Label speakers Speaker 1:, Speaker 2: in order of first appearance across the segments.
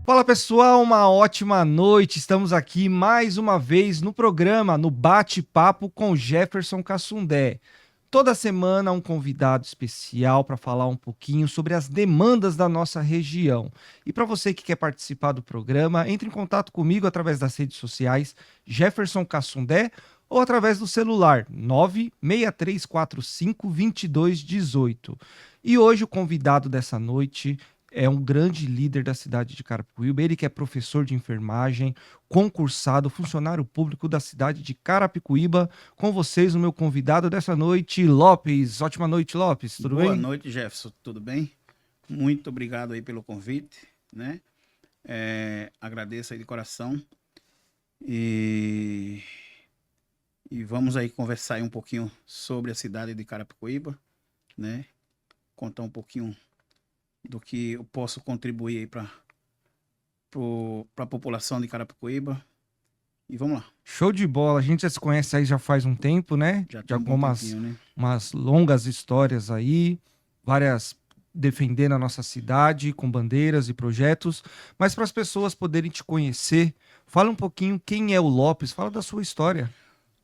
Speaker 1: Fala pessoal, uma ótima noite. Estamos aqui mais uma vez no programa, no Bate-Papo com Jefferson Cassundé. Toda semana um convidado especial para falar um pouquinho sobre as demandas da nossa região. E para você que quer participar do programa, entre em contato comigo através das redes sociais Jefferson Cassundé ou através do celular 963452218. E hoje o convidado dessa noite é um grande líder da cidade de Carapicuíba, ele que é professor de enfermagem, concursado, funcionário público da cidade de Carapicuíba. Com vocês, o meu convidado dessa noite, Lopes. Ótima noite, Lopes. Tudo
Speaker 2: Boa
Speaker 1: bem?
Speaker 2: noite, Jefferson. Tudo bem? Muito obrigado aí pelo convite, né? Agradeço aí de coração e, e vamos aí conversar aí um pouquinho sobre a cidade de Carapicuíba, né? Contar um pouquinho do que eu posso contribuir aí para a população de Carapicuíba e vamos lá.
Speaker 1: Show de bola. A gente já se conhece aí já faz um tempo, né?
Speaker 2: Já
Speaker 1: De
Speaker 2: tem um bom
Speaker 1: algumas
Speaker 2: tempinho, né?
Speaker 1: umas longas histórias aí, várias defendendo a nossa cidade com bandeiras e projetos. Mas para as pessoas poderem te conhecer, fala um pouquinho quem é o Lopes, fala da sua história.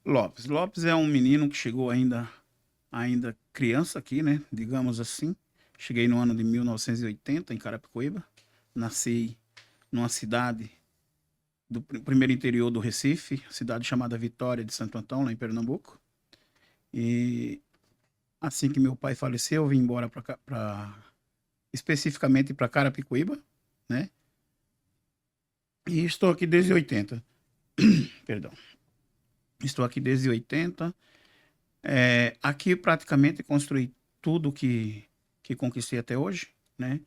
Speaker 2: Lopes é um menino que chegou ainda criança aqui, né? Digamos assim. Cheguei no ano de 1980 em Carapicuíba. Nasci numa cidade do primeiro interior do Recife, cidade chamada Vitória de Santo Antão, lá em Pernambuco. E assim que meu pai faleceu, eu vim embora especificamente para Carapicuíba, né? E estou aqui desde 80. Perdão. Estou aqui desde 80. Aqui praticamente construí tudo que conquistei até hoje, né?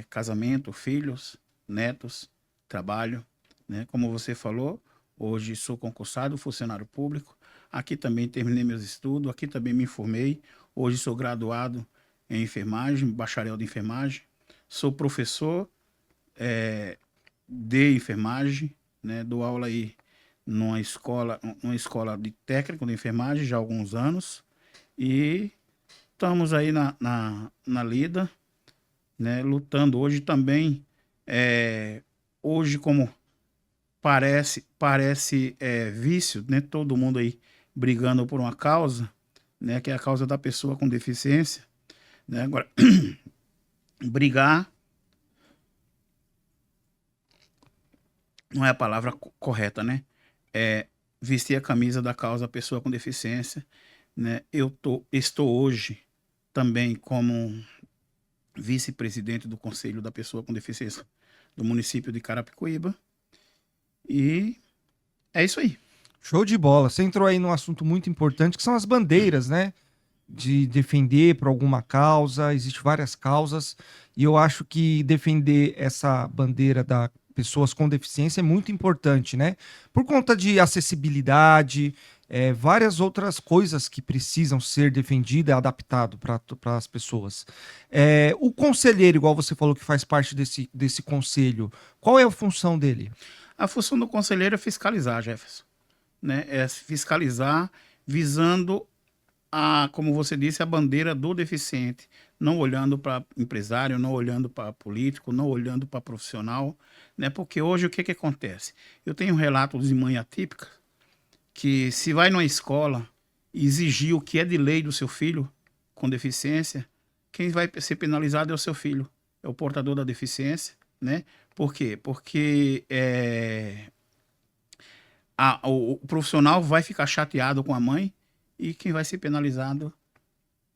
Speaker 2: Casamento, filhos, netos, trabalho, né? Como você falou, hoje sou concursado, funcionário público. Aqui também terminei meus estudos, aqui também me formei. Hoje sou graduado em enfermagem, bacharel de enfermagem. Sou professor de enfermagem, né? Dou aula aí numa escola de técnico de enfermagem já há alguns anos. E estamos aí na lida, né? Lutando hoje também. Hoje, como parece vício, né? Todo mundo aí brigando por uma causa, né? Que é a causa da pessoa com deficiência, né? Agora, brigar não é a palavra correta, né? É vestir a camisa da causa da pessoa com deficiência, né? Estou hoje também como vice-presidente do Conselho da Pessoa com Deficiência do município de Carapicuíba. E é isso aí.
Speaker 1: Show de bola. Você entrou aí num assunto muito importante, que são as bandeiras, né? De defender por alguma causa, existem várias causas, e eu acho que defender essa bandeira da pessoas com deficiência é muito importante, né? Por conta de acessibilidade, várias outras coisas que precisam ser defendidas e adaptado para as pessoas. O conselheiro, igual você falou que faz parte desse conselho, qual é a função dele?
Speaker 2: A função do conselheiro é fiscalizar, Jefferson, né? É fiscalizar visando como você disse, a bandeira do deficiente, não olhando para empresário, não olhando para político, não olhando para profissional, né? Porque hoje o que que acontece? Eu tenho relatos de mãe atípica que se vai numa escola e exigir o que é de lei do seu filho com deficiência, quem vai ser penalizado é o seu filho, é o portador da deficiência, né? Por quê? Porque o profissional vai ficar chateado com a mãe e quem vai ser penalizado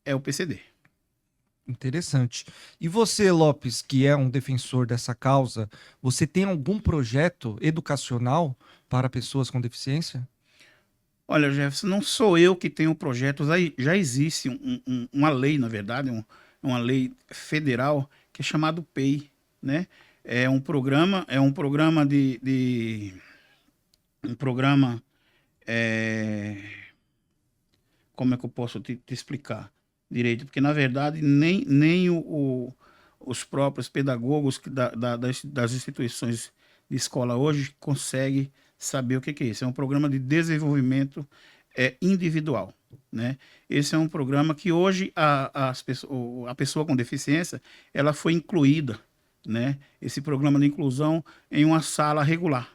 Speaker 2: é o PCD.
Speaker 1: Interessante. E você, Lopes, que é um defensor dessa causa, você tem algum projeto educacional para pessoas com deficiência?
Speaker 2: Olha, Jefferson, não sou eu que tenho projetos. Aí já existe uma lei, na verdade, uma lei federal que é chamado PEI, né? É um programa um programa, é, como é que eu posso te explicar direito? Porque, na verdade, nem os próprios pedagogos das instituições de escola hoje conseguem saber o que é isso. É um programa de desenvolvimento individual, né? Esse é um programa que hoje a pessoa com deficiência ela foi incluída, né, esse programa de inclusão em uma sala regular,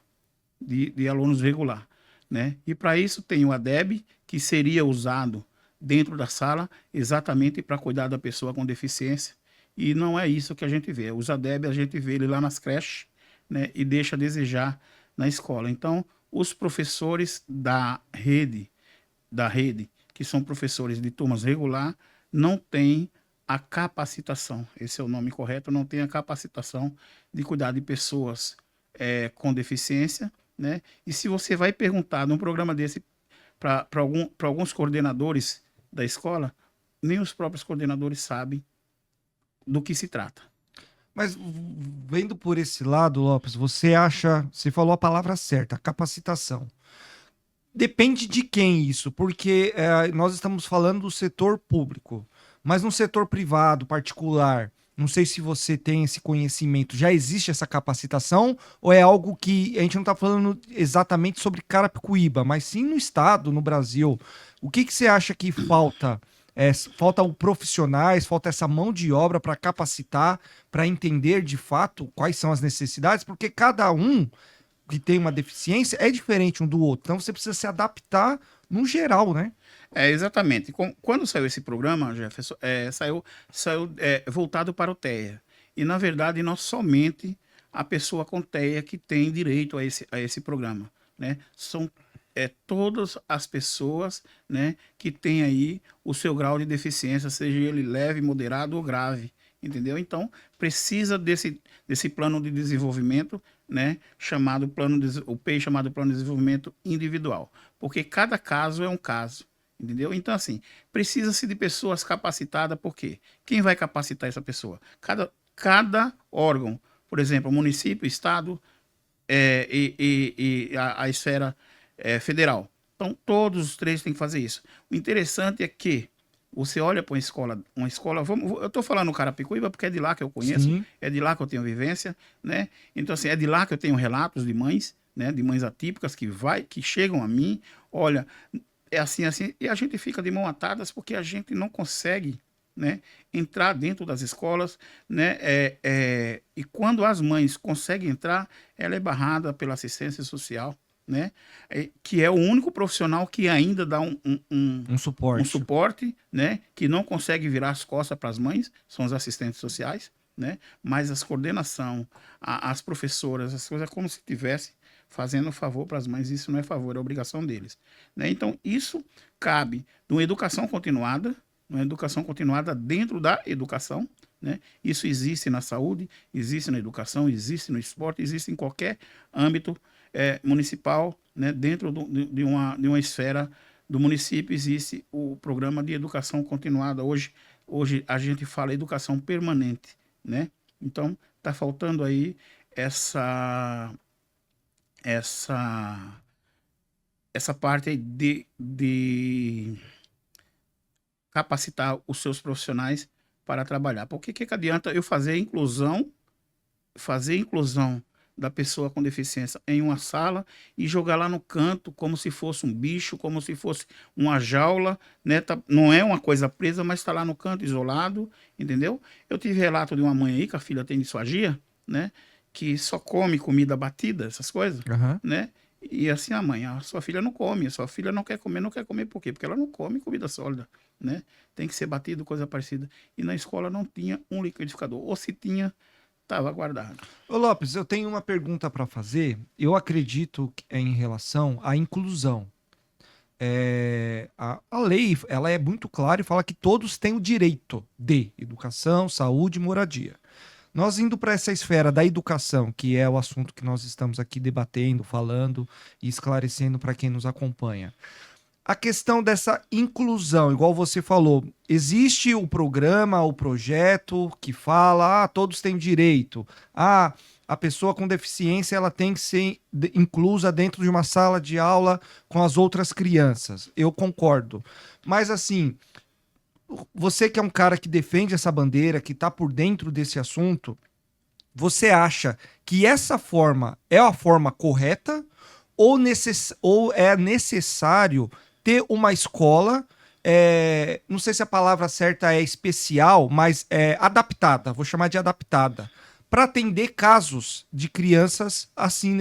Speaker 2: de alunos regular, né? E para isso tem o ADEB, que seria usado dentro da sala exatamente para cuidar da pessoa com deficiência. E não é isso que a gente vê. Os ADEB, a gente vê ele lá nas creches, né, e deixa a desejar na escola. Então, os professores da rede, que são professores de turmas regular, não têm a capacitação, esse é o nome correto, não tem a capacitação de cuidar de pessoas com deficiência, né? E se você vai perguntar num programa desse para alguns coordenadores da escola, nem os próprios coordenadores sabem do que se trata.
Speaker 1: Mas vendo por esse lado, Lopes, você acha, você falou a palavra certa, capacitação. Depende de quem isso, porque nós estamos falando do setor público, mas no setor privado, particular, não sei se você tem esse conhecimento, já existe essa capacitação ou é algo que a gente não está falando exatamente sobre Carapicuíba, mas sim no estado, no Brasil. O que você acha que falta? Falta profissionais, falta essa mão de obra para capacitar, para entender de fato quais são as necessidades, porque cada um que tem uma deficiência é diferente um do outro. Então você precisa se adaptar no geral, né?
Speaker 2: Exatamente. Quando saiu esse programa, Jefferson, saiu voltado para o TEA. E, na verdade, não somente a pessoa com TEA que tem direito a esse programa, né? São todas as pessoas, né, que têm aí o seu grau de deficiência, seja ele leve, moderado ou grave, entendeu? Então, precisa desse plano de desenvolvimento, né, o PEI chamado Plano de Desenvolvimento Individual, porque cada caso é um caso, entendeu? Então, assim, precisa-se de pessoas capacitadas, por quê? Quem vai capacitar essa pessoa? Cada órgão, por exemplo, município, estado e a esfera federal. Então, todos os três têm que fazer isso. O interessante é que você olha para uma escola, eu estou falando Carapicuíba porque é de lá que eu conheço,
Speaker 1: Sim.
Speaker 2: é de lá que eu tenho vivência, né? Então, assim, é de lá que eu tenho relatos de mães, né? De mães atípicas que chegam a mim, olha, é assim, assim, e a gente fica de mão atadas porque a gente não consegue, né, entrar dentro das escolas, né? E quando as mães conseguem entrar, ela é barrada pela assistência social, né? Que é o único profissional que ainda dá
Speaker 1: Um suporte.
Speaker 2: um suporte, né? Que não consegue virar as costas para as mães, são os assistentes sociais, né? Mas as coordenação, as professoras, as coisas é como se estivesse fazendo favor para as mães. Isso não é favor, é obrigação deles, né? Então, isso cabe numa educação continuada dentro da educação, né? Isso existe na saúde, existe na educação, existe no esporte, existe em qualquer âmbito municipal, né? Dentro de uma esfera do município existe o programa de educação continuada. Hoje a gente fala educação permanente, né? Então, está faltando aí essa parte aí de capacitar os seus profissionais para trabalhar. Porque que adianta eu fazer inclusão da pessoa com deficiência em uma sala e jogar lá no canto como se fosse um bicho, como se fosse uma jaula, né? Não é uma coisa presa, mas está lá no canto isolado, entendeu? Eu tive relato de uma mãe aí que a filha tem disfagia, né? Que só come comida batida, essas coisas, né? E assim a mãe, a sua filha não come, a sua filha não quer comer por quê? Porque ela não come comida sólida, né? Tem que ser batido, coisa parecida. E na escola não tinha um liquidificador, ou se tinha, estava guardado.
Speaker 1: Ô Lopes, eu tenho uma pergunta para fazer. Eu acredito que é em relação à inclusão. A lei ela é muito clara e fala que todos têm o direito de educação, saúde e moradia. Nós indo para essa esfera da educação, que é o assunto que nós estamos aqui debatendo, falando e esclarecendo para quem nos acompanha. A questão dessa inclusão, igual você falou, existe o programa, o projeto que fala, todos têm direito. A pessoa com deficiência ela tem que ser inclusa dentro de uma sala de aula com as outras crianças. Eu concordo. Mas assim, você que é um cara que defende essa bandeira, que está por dentro desse assunto, você acha que essa forma é a forma correta ou é necessário ter uma escola, não sei se a palavra certa é especial, mas adaptada, vou chamar de adaptada, para atender casos de crianças assim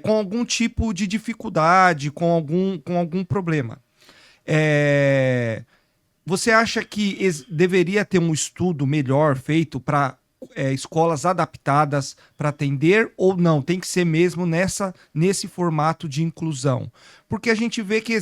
Speaker 1: com algum tipo de dificuldade, com algum problema. É, Você acha que deveria ter um estudo melhor feito para escolas adaptadas para atender ou não? Tem que ser mesmo nesse formato de inclusão? Porque a gente vê que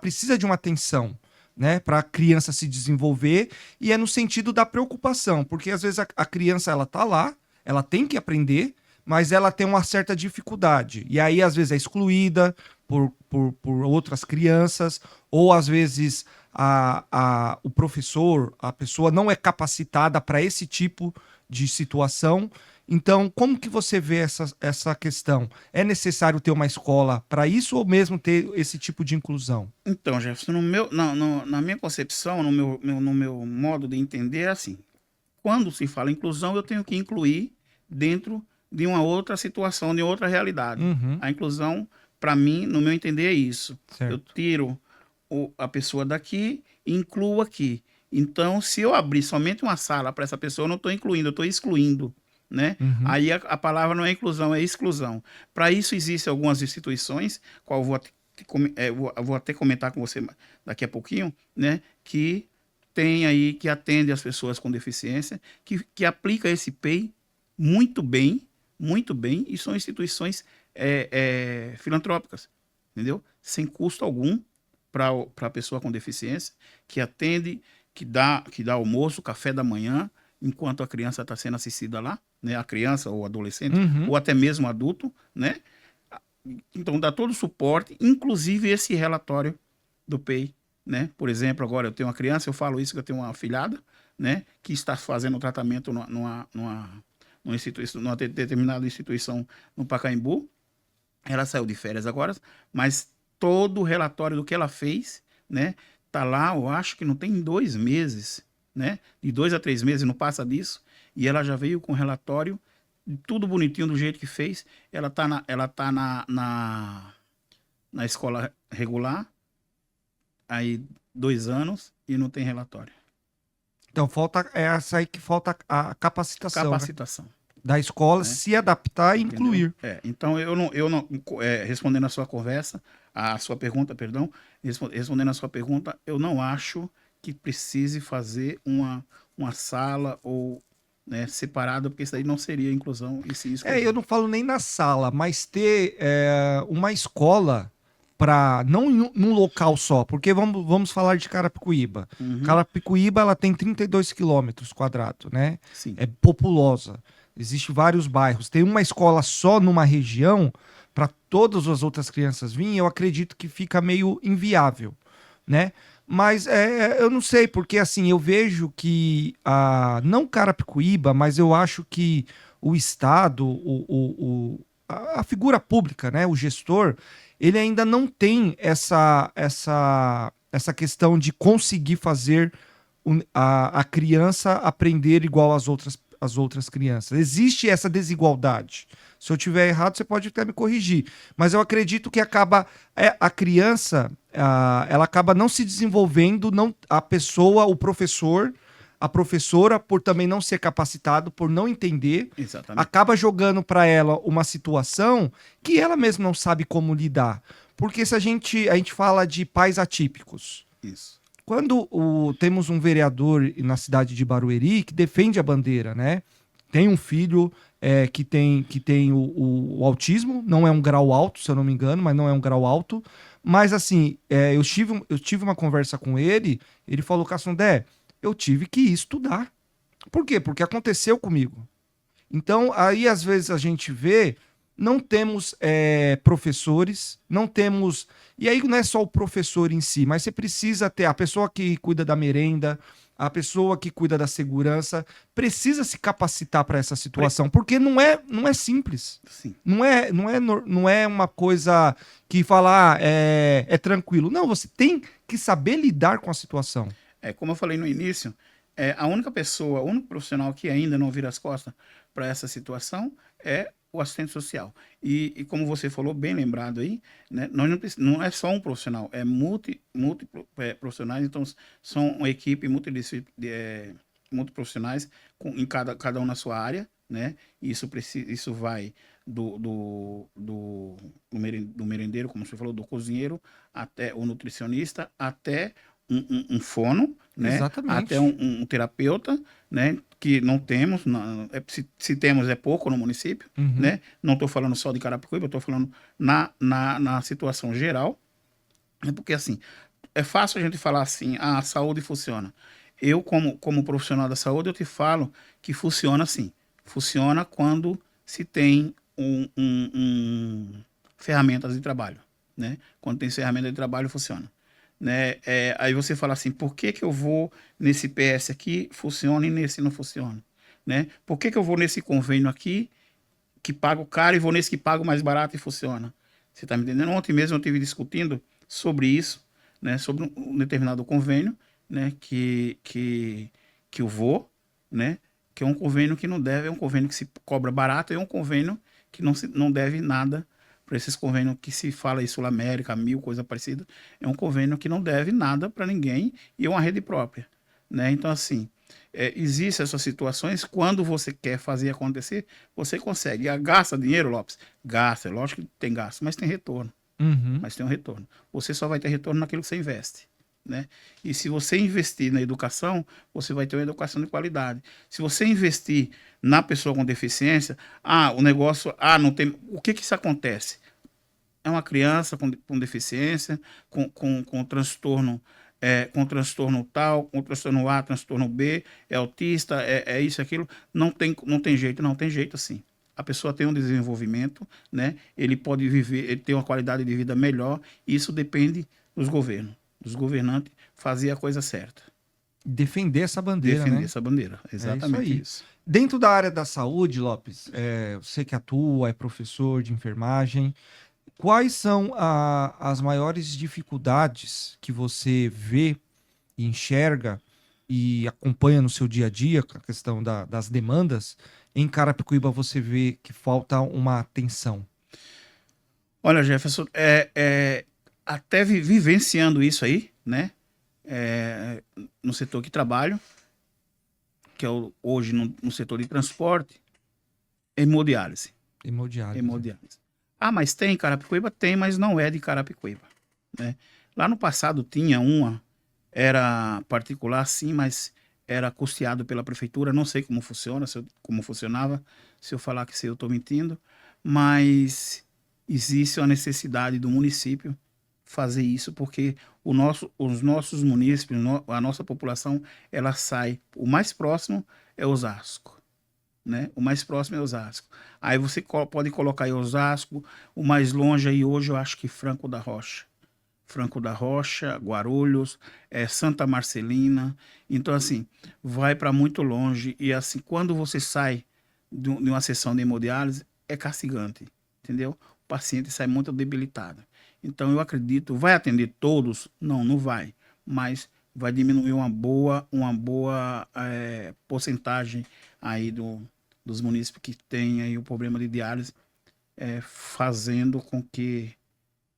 Speaker 1: precisa de uma atenção, né, para a criança se desenvolver e é no sentido da preocupação, porque às vezes a criança ela tá lá, ela tem que aprender, mas ela tem uma certa dificuldade e aí às vezes é excluída por outras crianças ou às vezes o professor, a pessoa não é capacitada para esse tipo de situação. Então, como que você vê essa questão? É necessário ter uma escola para isso ou mesmo ter esse tipo de inclusão?
Speaker 2: Então, Jefferson, na minha concepção, no meu modo de entender, é assim: quando se fala inclusão, eu tenho que incluir dentro de uma outra situação, de outra realidade.
Speaker 1: Uhum,
Speaker 2: A inclusão, para mim, no meu entender, é isso. Eu
Speaker 1: certo.
Speaker 2: tiro a pessoa daqui e incluo aqui. Então, se eu abrir somente uma sala para essa pessoa, eu não estou incluindo, eu estou excluindo, né?
Speaker 1: Uhum,
Speaker 2: Aí a palavra não é inclusão, é exclusão. Para isso existem algumas instituições, qual eu vou até comentar com você daqui a pouquinho, né? Que tem aí, que atende as pessoas com deficiência, que aplica esse PEI muito bem, e são instituições filantrópicas, entendeu? Sem custo algum para a pessoa com deficiência, que atende, que dá almoço, café da manhã, enquanto a criança está sendo assistida lá, né? A criança ou adolescente,
Speaker 1: uhum.
Speaker 2: ou até mesmo adulto, né? Então dá todo o suporte, inclusive esse relatório do PEI, né? Por exemplo, agora eu tenho uma criança, eu falo isso que eu tenho uma afilhada, né? Que está fazendo um tratamento numa determinada instituição no Pacaembu. Ela saiu de férias agora, mas todo o relatório do que ela fez, né? Tá lá, eu acho que não tem 2 meses, né? De 2 a 3 meses, não passa disso. E ela já veio com relatório, tudo bonitinho do jeito que fez. Ela tá na escola regular, aí 2 anos e não tem relatório.
Speaker 1: Então falta essa aí que falta a capacitação, né,
Speaker 2: Capacitação,
Speaker 1: da escola
Speaker 2: né?
Speaker 1: se adaptar e
Speaker 2: Entendeu?
Speaker 1: incluir.
Speaker 2: Então respondendo a sua conversa, a sua pergunta, perdão, respondendo a sua pergunta, eu não acho que precise fazer uma sala ou, né, separada, porque isso aí não seria inclusão e sim
Speaker 1: Eu
Speaker 2: exclusão.
Speaker 1: não falo nem na sala, mas ter uma escola para não num local só, porque vamos falar de Carapicuíba.
Speaker 2: Uhum,
Speaker 1: Carapicuíba ela tem 32 quilômetros quadrados, né?
Speaker 2: sim,
Speaker 1: É populosa. Existem vários bairros. Tem uma escola só numa região para todas as outras crianças virem, eu acredito que fica meio inviável, né? Mas eu não sei, porque assim, eu vejo que, não Carapicuíba, mas eu acho que o Estado, a figura pública, né, o gestor, ele ainda não tem essa questão de conseguir fazer a criança aprender igual as outras crianças. Existe essa desigualdade. Se eu tiver errado, você pode até me corrigir. Mas eu acredito que a criança, ela acaba não se desenvolvendo, não, a pessoa, o professor, a professora, por também não ser capacitado, por não entender,
Speaker 2: exatamente.
Speaker 1: acaba jogando para ela uma situação que ela mesma não sabe como lidar. Porque se a gente fala de pais atípicos,
Speaker 2: Isso.
Speaker 1: quando temos um vereador na cidade de Barueri que defende a bandeira, né? Tem um filho que tem o autismo, não é um grau alto, se eu não me engano, mas não é um grau alto. Mas assim, eu tive uma conversa com ele falou, Cassundé, eu tive que estudar. Por quê? Porque aconteceu comigo. Então, aí às vezes a gente vê, não temos professores, não temos. E aí não é só o professor em si, mas você precisa ter a pessoa que cuida da merenda, a pessoa que cuida da segurança, precisa se capacitar para essa
Speaker 2: Pre-
Speaker 1: situação, porque não é simples.
Speaker 2: Sim.
Speaker 1: Não é uma coisa que falar é tranquilo. Não, você tem que saber lidar com a situação.
Speaker 2: Como eu falei no início, a única pessoa, o único profissional que ainda não vira as costas para essa situação é o assistente social. E como você falou, bem lembrado aí, né, nós não é só um profissional, é multi profissionais, então são uma equipe multidisciplinar, multiprofissionais em cada um na sua área, né? Isso vai do merendeiro, como você falou, do cozinheiro, até o nutricionista, até um fono, né? Até
Speaker 1: Exatamente.
Speaker 2: um terapeuta, né? Que não temos, se temos é pouco no município,
Speaker 1: Uhum.
Speaker 2: né? Não estou falando só de Carapicuíba, estou falando na situação geral, é porque assim, é fácil a gente falar assim, a saúde funciona. Eu, como profissional da saúde, eu te falo que funciona assim. Funciona quando se tem ferramentas de trabalho, né? Quando tem ferramenta de trabalho, funciona. Né? Aí você fala assim, por que que eu vou nesse PS aqui, funciona e nesse não funciona? Né? Por que que eu vou nesse convênio aqui, que pago caro, e vou nesse que pago mais barato e funciona? Você está me entendendo? Ontem mesmo eu estive discutindo sobre isso, né? Sobre um determinado convênio, né? Que eu vou, né? Que é um convênio que não deve, é um convênio que se cobra barato, é um convênio que não deve nada para esses convênios que se fala em Sul América, Mil, coisa parecida. É um convênio que não deve nada para ninguém e é uma rede própria, né? Então, assim, existem essas situações, quando você quer fazer acontecer, você consegue. Gasta dinheiro, Lopes? Gasta, lógico que tem gasto, mas tem retorno.
Speaker 1: Uhum.
Speaker 2: Mas tem um retorno. Você só vai ter retorno naquilo que você investe. Né? E se você investir na educação, você vai ter uma educação de qualidade. Se você investir na pessoa com deficiência, o negócio, não tem. O que isso acontece? É uma criança com deficiência, com transtorno, com transtorno tal, com transtorno A, transtorno B, é autista, é isso, aquilo. Não tem jeito, não tem jeito assim. A pessoa tem um desenvolvimento, né? Ele pode viver, ele tem uma qualidade de vida melhor, e isso depende dos governos, dos governantes fazer a coisa certa.
Speaker 1: Defender essa bandeira,
Speaker 2: Defender
Speaker 1: né?
Speaker 2: essa bandeira.
Speaker 1: É isso
Speaker 2: Exatamente
Speaker 1: aí.
Speaker 2: isso.
Speaker 1: Dentro da área da saúde, Lopes, você que atua, é professor de enfermagem, quais são as maiores dificuldades que você vê e enxerga e acompanha no seu dia a dia, com a questão das demandas? Em Carapicuíba você vê que falta uma atenção.
Speaker 2: Olha, Jefferson, até vivenciando isso aí, né? No setor que trabalho, que é hoje no setor de transporte, hemodiálise.
Speaker 1: Hemodiálise.
Speaker 2: Hemodiálise. Mas tem em Carapicuíba? Tem, mas não é de Carapicuíba. Né? Lá no passado tinha uma, era particular sim, mas era custeado pela prefeitura, não sei como funciona, como funcionava, se eu falar que sei, eu estou mentindo, mas existe uma necessidade do município fazer isso, porque os nossos munícipes, a nossa população, ela sai, o mais próximo é Osasco, né? O mais próximo é Osasco. Aí você pode colocar aí Osasco, o mais longe aí hoje eu acho que Franco da Rocha. Franco da Rocha, Guarulhos, Santa Marcelina. Então, assim, vai para muito longe. E, assim, quando você sai de uma sessão de hemodiálise, é castigante, entendeu? O paciente sai muito debilitado. Então, eu acredito, vai atender todos? Não, não vai. Mas vai diminuir uma boa porcentagem aí dos munícipes que têm aí o problema de diálise, fazendo com que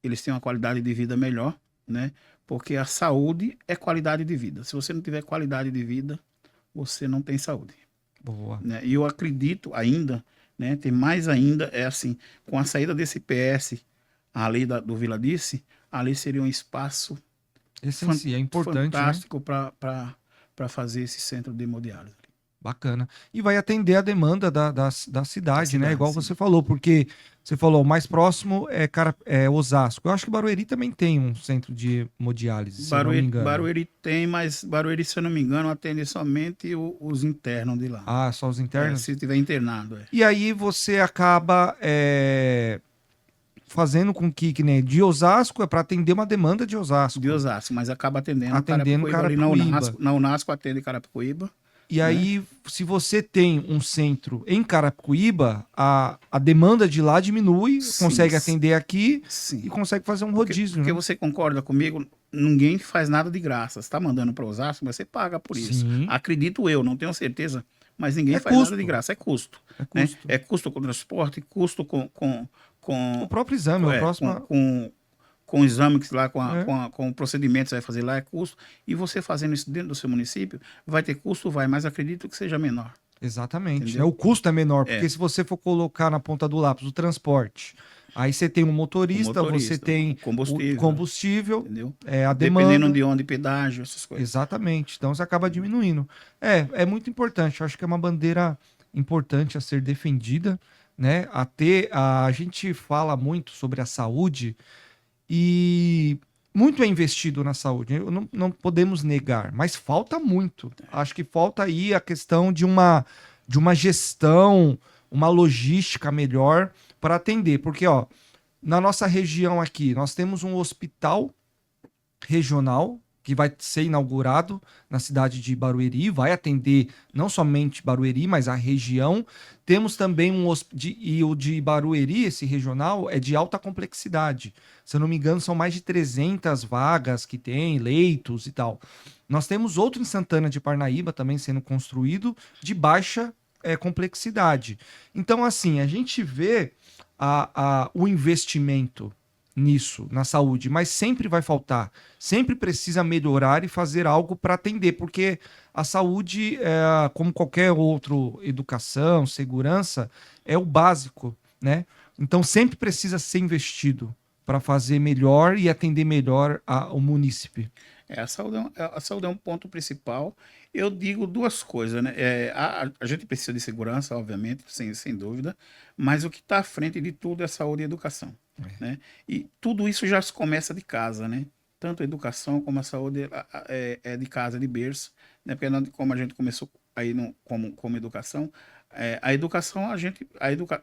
Speaker 2: eles têm uma qualidade de vida melhor, né? Porque a saúde é qualidade de vida. Se você não tiver qualidade de vida, você não tem saúde.
Speaker 1: Boa.
Speaker 2: Né? E eu acredito ainda, né? Tem mais ainda, assim, com a saída desse PS, a lei do Vila Disse, ali seria um espaço
Speaker 1: Essencial, é importante, né?
Speaker 2: fantástico para fazer esse centro de hemodiálise.
Speaker 1: Bacana. E vai atender a demanda da cidade, né? Igual
Speaker 2: Sim.
Speaker 1: você falou, porque você falou, o mais próximo é Osasco. Eu acho que Barueri também tem um centro de hemodiálise, se eu não me engano.
Speaker 2: Barueri tem, mas Barueri, se eu não me engano, atende somente os internos de lá.
Speaker 1: Ah, só os internos?
Speaker 2: Se tiver internado.
Speaker 1: E aí você acaba fazendo com que nem de Osasco, é para atender uma demanda de Osasco.
Speaker 2: De Osasco, mas acaba atendendo
Speaker 1: Carapicuíba.
Speaker 2: Ali na Unasco atende Carapicuíba.
Speaker 1: E aí, se você tem um centro em Carapicuíba, a demanda de lá diminui, consegue atender aqui e consegue fazer um rodízio.
Speaker 2: Porque você concorda comigo, ninguém faz nada de graça. Você está mandando para Osasco, mas você paga por isso. Acredito eu, não tenho certeza, mas ninguém faz nada de graça. É custo. É custo com transporte, custo com
Speaker 1: o próprio exame,
Speaker 2: com o exame que lá,
Speaker 1: É,
Speaker 2: com o procedimento que você vai fazer lá, é custo. E você fazendo isso dentro do seu município, vai ter custo, vai, mas acredito que seja menor.
Speaker 1: exatamente, né?
Speaker 2: Entendeu?
Speaker 1: O custo é menor, porque
Speaker 2: É,
Speaker 1: se você for colocar na ponta do lápis o transporte, aí você tem o
Speaker 2: o
Speaker 1: motorista, você
Speaker 2: motorista, o
Speaker 1: tem o
Speaker 2: combustível,
Speaker 1: combustível,
Speaker 2: entendeu?
Speaker 1: a
Speaker 2: Dependendo
Speaker 1: demanda.
Speaker 2: de onde, pedágio, essas coisas.
Speaker 1: Exatamente. Então você acaba diminuindo. É muito importante. Eu acho que é uma bandeira importante a ser defendida, né? A gente fala muito sobre a saúde e muito é investido na saúde. Não podemos negar, mas falta muito. Acho que falta aí a questão de uma gestão, uma logística melhor para atender. Porque, ó, na nossa região aqui, nós temos um hospital regional que vai ser inaugurado na cidade de Barueri, vai atender não somente Barueri, mas a região. Temos também e o de Barueri, esse regional, é de alta complexidade. Se eu não me engano, são mais de 300 vagas que tem, leitos e tal. Nós temos outro em Santana de Parnaíba também sendo construído, de baixa complexidade. Então, assim, a gente vê o investimento nisso, na saúde, mas sempre vai faltar. Sempre precisa melhorar e fazer algo para atender, porque a saúde, como qualquer outro, educação, segurança, é o básico, né? Então sempre precisa ser investido para fazer melhor e atender melhor o munícipe.
Speaker 2: A saúde é um ponto principal. Eu digo duas coisas, né? A gente precisa de segurança, obviamente, sem dúvida, mas o que está à frente de tudo é saúde e educação, né? E tudo isso já se começa de casa, né? Tanto a educação como a saúde é de casa, de berço, né? Porque como a gente começou aí como educação, a educação,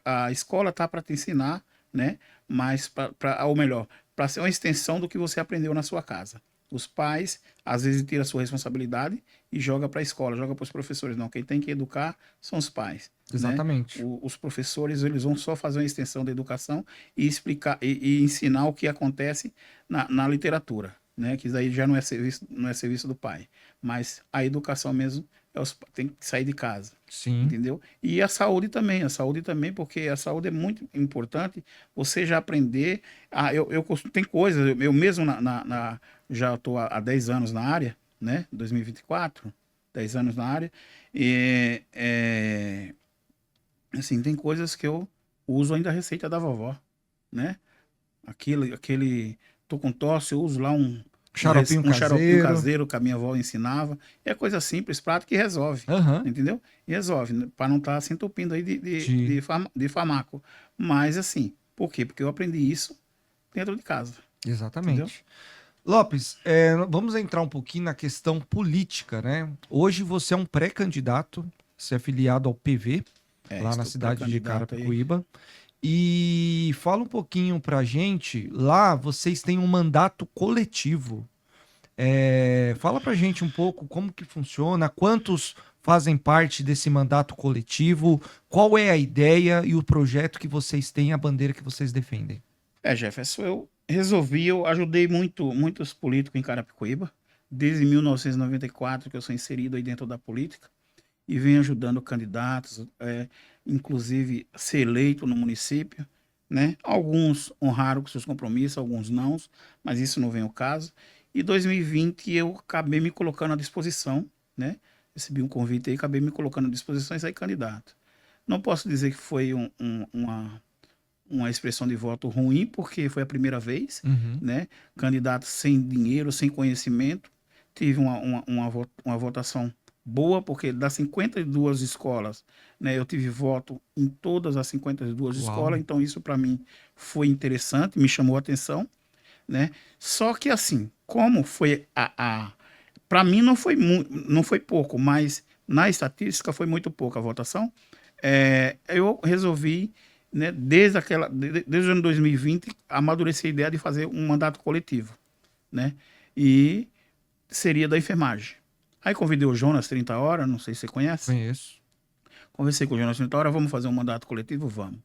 Speaker 2: a escola tá para te ensinar, né? Mas, ou melhor, para ser uma extensão do que você aprendeu na sua casa. Os pais, às vezes, tiram a sua responsabilidade e joga para a escola, joga para os professores. Não, quem tem que educar são os pais, né?
Speaker 1: Exatamente.
Speaker 2: Os professores, eles vão só fazer uma extensão da educação e explicar e ensinar o que acontece na literatura, né? Que isso aí já não é serviço do pai. Mas a educação mesmo tem que sair de casa.
Speaker 1: Sim.
Speaker 2: Entendeu? E a saúde também, porque a saúde é muito importante. Você já aprender. Tem coisas, eu mesmo já estou há 10 anos na área, né? 2024, 10 anos na área. E, assim, tem coisas que eu uso ainda a receita da vovó, né? Tô com tosse, eu uso lá
Speaker 1: Xaropinho
Speaker 2: um xaropinho
Speaker 1: caseiro.
Speaker 2: caseiro que a minha avó ensinava. É coisa simples, prática e resolve.
Speaker 1: Aham.
Speaker 2: Entendeu? E resolve, para não estar se entupindo aí
Speaker 1: De-
Speaker 2: de fármaco. Mas assim, por quê? Porque eu aprendi isso dentro de casa. Entendeu?
Speaker 1: Exatamente. Lopes, vamos entrar um pouquinho na questão política, né? Hoje você é um pré-candidato, você é afiliado ao PV, lá na
Speaker 2: Estou
Speaker 1: cidade de
Speaker 2: pré-candidato aí.
Speaker 1: Carapicuíba. E fala um pouquinho pra gente, lá vocês têm um mandato coletivo. Fala pra gente um pouco como que funciona, quantos fazem parte desse mandato coletivo, qual é a ideia e o projeto que vocês têm, a bandeira que vocês defendem.
Speaker 2: Jefferson, eu ajudei muitos políticos em Carapicuíba, desde 1994 que eu sou inserido aí dentro da política, e venho ajudando candidatos, inclusive ser eleito no município, né? Alguns honraram com seus compromissos, alguns não, mas isso não vem ao caso. E 2020 eu acabei me colocando à disposição, né? Recebi um convite aí, acabei me colocando à disposição e saí candidato. Não posso dizer que foi uma expressão de voto ruim, porque foi a primeira vez,
Speaker 1: Uhum.
Speaker 2: né? Candidato sem dinheiro, sem conhecimento. Tive uma votação boa, porque das 52 escolas, né, eu tive voto em todas as 52 escolas,
Speaker 1: Uau.
Speaker 2: então isso para mim foi interessante, me chamou a atenção, né? Só que assim, como foi para mim não foi pouco, mas na estatística foi muito pouca a votação. Eu resolvi, né, desde o ano 2020, amadurecer a ideia de fazer um mandato coletivo, né? E seria da enfermagem. Aí convidei o Jonas 30 horas, não sei se você conhece.
Speaker 1: Conheço.
Speaker 2: Conversei com o Jonas 30 horas, vamos fazer um mandato coletivo? Vamos.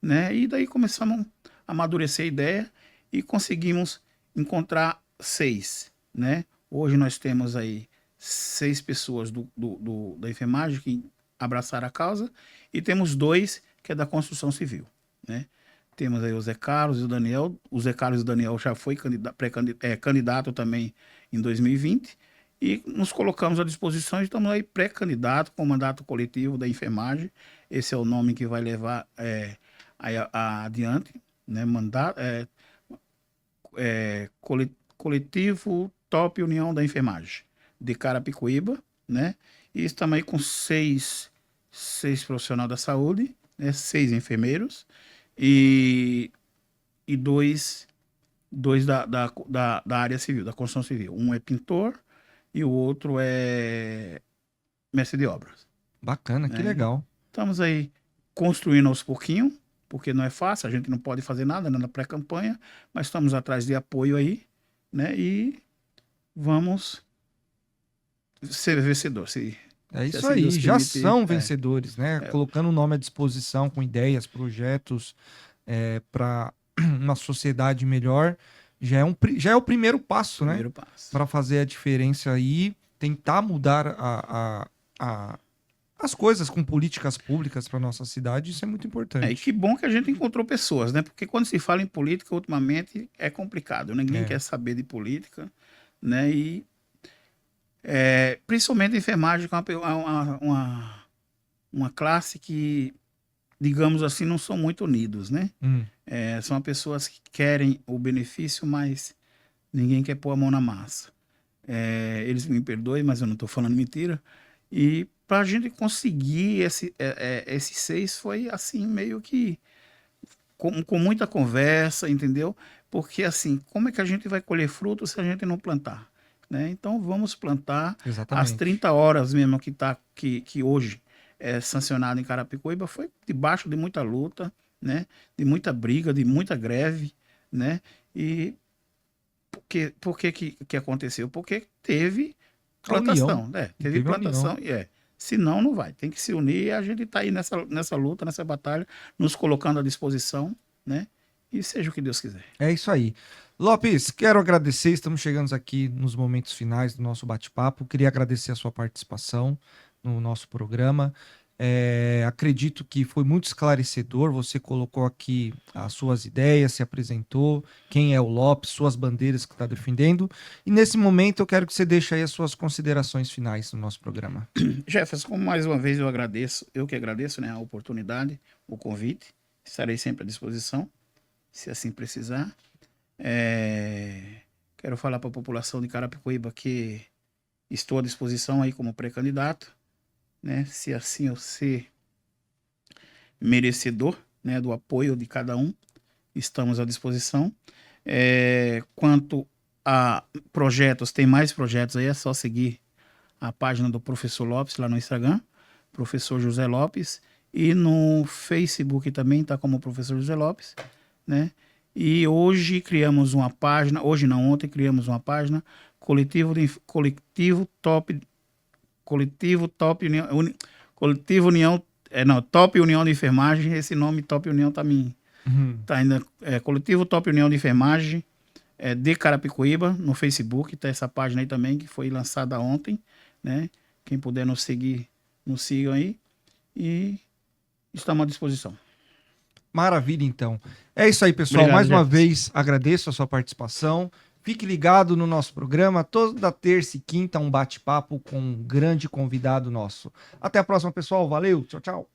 Speaker 2: Né? E daí começamos a amadurecer a ideia e conseguimos encontrar 6, né? Hoje nós temos aí 6 pessoas da enfermagem que abraçaram a causa e temos 2 que é da construção civil, né? Temos aí o Zé Carlos e o Daniel. O Zé Carlos e o Daniel já foi candidato também em 2020. E nos colocamos à disposição, estamos aí pré-candidato com o mandato coletivo da enfermagem. Esse é o nome que vai levar adiante, né? Coletivo Top União da Enfermagem de Carapicuíba, né? E estamos aí com seis profissionais da saúde, né? 6 enfermeiros e dois da área civil, da construção civil. Um é pintor e o outro é mestre de obras.
Speaker 1: Bacana, que
Speaker 2: Né?
Speaker 1: legal.
Speaker 2: Estamos aí construindo aos pouquinhos, porque não é fácil, a gente não pode fazer nada, né, na pré-campanha, mas estamos atrás de apoio aí, né? E vamos ser vencedor.
Speaker 1: É isso
Speaker 2: assim
Speaker 1: aí,
Speaker 2: Deus
Speaker 1: já
Speaker 2: permitir,
Speaker 1: são vencedores, né? Colocando o nome à disposição com ideias, projetos para uma sociedade melhor, já é o primeiro passo, né?
Speaker 2: primeiro passo.
Speaker 1: Para fazer a diferença aí, tentar mudar as coisas com políticas públicas para nossa cidade, isso é muito
Speaker 2: E
Speaker 1: importante.
Speaker 2: que bom que a gente encontrou pessoas, né? Porque quando se fala em política, ultimamente é complicado. Ninguém quer saber de política, né? E principalmente a enfermagem, que é uma classe que, digamos assim, não são muito unidos, né? São pessoas que querem o benefício, mas ninguém quer pôr a mão na massa. Eles me perdoem, mas eu não estou falando mentira. E para a gente conseguir esses 6 foi assim, meio que com muita conversa, entendeu? Porque assim, como é que a gente vai colher frutos se a gente não plantar? Né? Então vamos plantar.
Speaker 1: Exatamente.
Speaker 2: As 30 horas mesmo que hoje é sancionado em Carapicuíba foi debaixo de muita luta, né? De muita briga, de muita greve, né? E por que aconteceu? Porque teve plantação, teve plantação senão não vai, tem que se unir e a gente está aí nessa luta, nessa batalha, nos colocando à disposição, né? E seja o que Deus quiser.
Speaker 1: É isso aí. Lopes, quero agradecer, estamos chegando aqui nos momentos finais do nosso bate-papo, queria agradecer a sua participação no nosso programa. Acredito que foi muito esclarecedor, você colocou aqui as suas ideias, se apresentou, quem é o Lopes, suas bandeiras que está defendendo, e nesse momento eu quero que você deixe aí as suas considerações finais no nosso programa.
Speaker 2: Jefferson, mais uma vez eu que agradeço, né, a oportunidade, o convite, estarei sempre à disposição, se assim precisar. Quero falar para a população de Carapicuíba que estou à disposição aí como pré-candidato, né? Se assim eu ser merecedor, né, do apoio de cada um, estamos à disposição. Quanto a projetos, tem mais projetos aí, é só seguir a página do Professor Lopes lá no Instagram, Professor José Lopes, e no Facebook também está como Professor José Lopes, né? E hoje criamos uma página, ontem criamos uma página, Coletivo Top União de Enfermagem. Esse nome Top União tá ainda, Coletivo Top União de Enfermagem de Carapicuíba no Facebook, tá essa página aí também que foi lançada ontem, né? Quem puder nos seguir, nos sigam aí e estamos à disposição.
Speaker 1: Maravilha, então. É isso aí, pessoal.
Speaker 2: Obrigado,
Speaker 1: mais uma
Speaker 2: Jefferson.
Speaker 1: vez agradeço a sua participação. Fique ligado no nosso programa, toda terça e quinta, um bate-papo com um grande convidado nosso. Até a próxima, pessoal. Valeu, tchau, tchau.